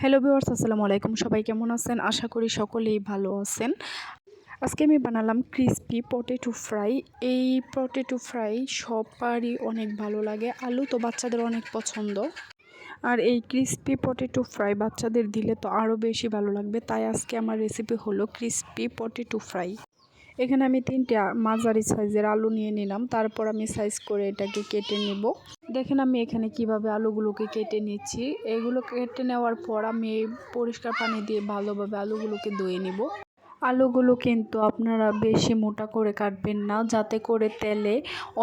Hello viewers, আসসালামু আলাইকুম। সবাই কেমন আছেন? আশা করি সকলেই ভালো আছেন। আজকে আমি বানালাম ক্রিসপি পটেটো ফ্রাই। এই পটেটো ফ্রাই সবারই অনেক ভালো লাগে। আলু তো বাচ্চাদের অনেক পছন্দ। আর এই ক্রিসপি পটেটো ফ্রাই বাচ্চাদের দিলে তো আরও বেশি ভালো লাগবে। তাই আজকে আমার রেসিপি হলো ক্রিসপি পটেটো ফ্রাই। এখানে আমি 3টে মাঝারি সাইজের আলু নিয়ে নিলাম। তারপর আমি সাইজ করে এটাকে কেটে নেব। দেখেন আমি এখানে কিভাবে আলুগুলোকে কেটে নিচ্ছি। এগুলো কেটে নেওয়ার পর আমি পরিষ্কার পানি দিয়ে ভালোভাবে আলুগুলোকে ধুয়ে নেব। আলুগুলো কিন্তু আপনারা বেশি মোটা করে কাটবেন না, যাতে করে তেলে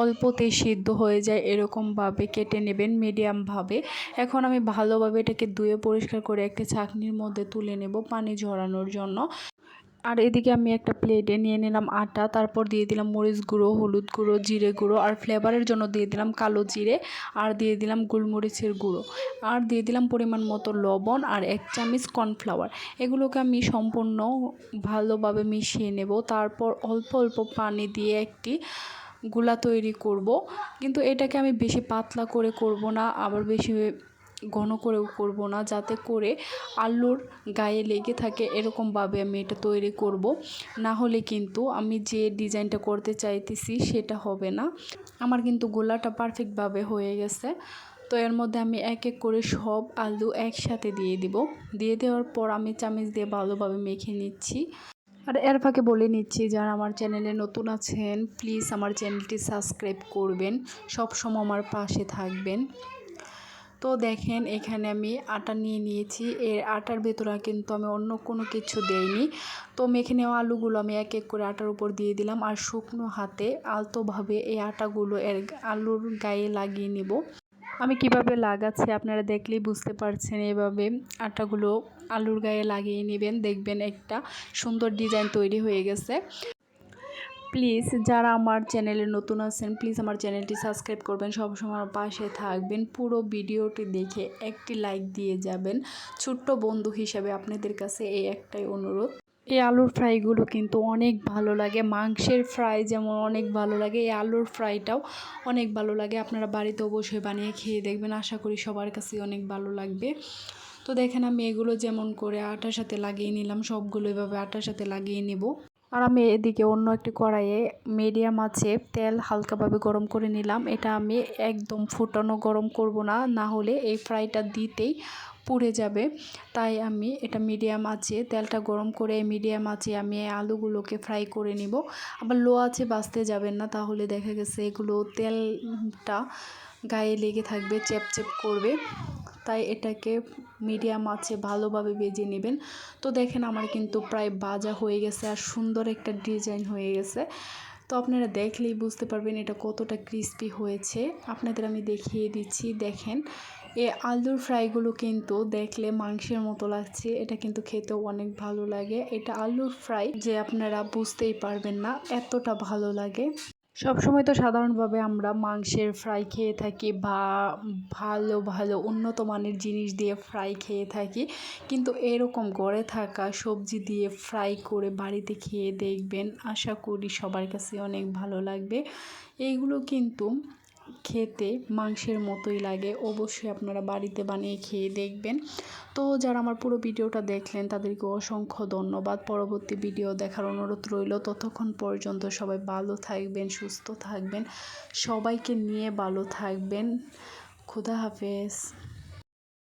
অল্পতেই সিদ্ধ হয়ে যায় এরকমভাবে কেটে নেবেন মিডিয়ামভাবে। এখন আমি ভালোভাবে এটাকে ধুয়ে পরিষ্কার করে একটা ছাঁকনির মধ্যে তুলে নেব পানি ঝরানোর জন্য। আর এদিকে আমি একটা প্লেটে নিয়ে নিলাম আটা, তারপর দিয়ে দিলাম মরিচ গুঁড়ো, হলুদ গুঁড়ো, জিরে গুঁড়ো, আর ফ্লেভারের জন্য দিয়ে দিলাম কালো জিরে, আর দিয়ে দিলাম গোলমরিচের গুঁড়ো, আর দিয়ে দিলাম পরিমাণ মতো লবণ, আর 1 চামচ কর্নফ্লাওয়ার। এগুলোকে আমি সম্পূর্ণ ভালোভাবে মিশিয়ে নেব। তারপর অল্প অল্প পানি দিয়ে একটি গুলা তৈরি করব। কিন্তু এটাকে আমি বেশি পাতলা করে করব না, আবার বেশি ঘন করেও করব না, যাতে করে আলুর গায়ে লেগে থাকে এরকমভাবে আমি এটা তৈরি করব। না হলে কিন্তু আমি যে ডিজাইনটা করতে চাইতেছি সেটা হবে না। আমার কিন্তু গোলাটা পারফেক্টভাবে হয়ে গেছে। তো এর মধ্যে আমি এক এক করে সব আলু একসাথে দিয়ে দিব। দিয়ে দেওয়ার পর আমি চামচ দিয়ে ভালোভাবে মেখে নিচ্ছি। আর এর ফাঁকে বলে নিচ্ছি, যারা আমার চ্যানেলে নতুন আছেন প্লিজ আমার চ্যানেলটি সাবস্ক্রাইব করবেন, সবসময় আমার পাশে থাকবেন। তো দেখেন এখানে আমি আটা নিয়ে নিয়েছি। এর আটার ভেতরে কিন্তু আমি অন্য কোনো কিছু দেইনি। তো মেখে নেওয়া আলুগুলো আমি এক এক করে আটার উপর দিয়ে দিলাম, আর শুকনো হাতে আলতোভাবে এই আটাগুলো আলুর গায়ে লাগিয়ে নেব। আমি কিভাবে লাগাচ্ছি আপনারা দেখলেই বুঝতে পারছেন। এভাবে আটাগুলো আলুর গায়ে লাগিয়ে নেবেন, দেখবেন একটা সুন্দর ডিজাইন তৈরি হয়ে গেছে। প্লিজ যারা আমার চ্যানেলে নতুন আছেন প্লিজ আমার চ্যানেলটি সাবস্ক্রাইব করবেন, সবসময় আমার পাশে থাকবেন। পুরো ভিডিওটি দেখে একটি লাইক দিয়ে যাবেন। ছোট্ট বন্ধু হিসাবে আপনাদের কাছে এই একটাই অনুরোধ। এই আলুর ফ্রাইগুলো কিন্তু অনেক ভালো লাগে। মাংসের ফ্রাই যেমন অনেক ভালো লাগে, এই আলুর ফ্রাইটাও অনেক ভালো লাগে। আপনারা বাড়িতে অবশ্যই বানিয়ে খেয়ে দেখবেন, আশা করি সবার কাছে অনেক ভালো লাগবে। তো দেখেন আমি এগুলো যেমন করে আটার সাথে লাগিয়ে নিলাম, সবগুলো এভাবে আটার সাথে লাগিয়ে নেব। আর আমি এদিকে অন্য একটি কড়াইয়ে মিডিয়াম আঁচে তেল হালকাভাবে গরম করে নিলাম। এটা আমি একদম ফুটানো গরম করব না, না হলে এই ফ্রাইটা দিতেই পুড়ে যাবে। তাই আমি এটা মিডিয়াম আঁচে তেলটা গরম করে মিডিয়াম আঁচে আমি আলুগুলোকে ফ্রাই করে নিব। আবার লো আঁচে ভাজতে যাবেন না, তাহলে দেখা গেছে এগুলো তেলটা গায়ে লেগে থাকবে, চেপচেপ করবে। তাই এটাকে মিডিয়াম আঁচে ভালোভাবে ভেজে নেবেন। তো দেখেন আমার কিন্তু প্রায় ভাজা হয়ে গেছে, আর সুন্দর একটা ডিজাইন হয়ে গেছে। তো আপনারা দেখলেই বুঝতে পারবেন এটা কতটা ক্রিস্পি হয়েছে। আপনাদের আমি দেখিয়ে দিচ্ছি। দেখেন এই আলুর ফ্রাইগুলো কিন্তু দেখলে মাংসের মতো লাগছে, এটা কিন্তু খেতেও অনেক ভালো লাগে। এটা আলুর ফ্রাই যে আপনারা বুঝতেই পারবেন না, এতটা ভালো লাগে। সবসময় তো সাধারণভাবে আমরা মাংসের ফ্রাই খেয়ে থাকি, বা ভালো ভালো উন্নত মানের জিনিস দিয়ে ফ্রাই খেয়ে থাকি, কিন্তু এরকম গড়ে থাকা সবজি দিয়ে ফ্রাই করে বাড়িতে খেয়ে দেখবেন, আশা করি সবার কাছে অনেক ভালো লাগবে। এইগুলো কিন্তু খেতে মাংসের মতোই লাগে। অবশ্যই আপনারা বাড়িতে বানিয়ে খেয়ে দেখবেন। তো যারা আমার পুরো ভিডিওটা দেখলেন তাদেরকে অসংখ্য ধন্যবাদ। পরবর্তী ভিডিও দেখার অনুরোধ রইল। ততক্ষণ পর্যন্ত সবাই ভালো থাকবেন, সুস্থ থাকবেন, সবাইকে নিয়ে ভালো থাকবেন। খুদা হাফেজ।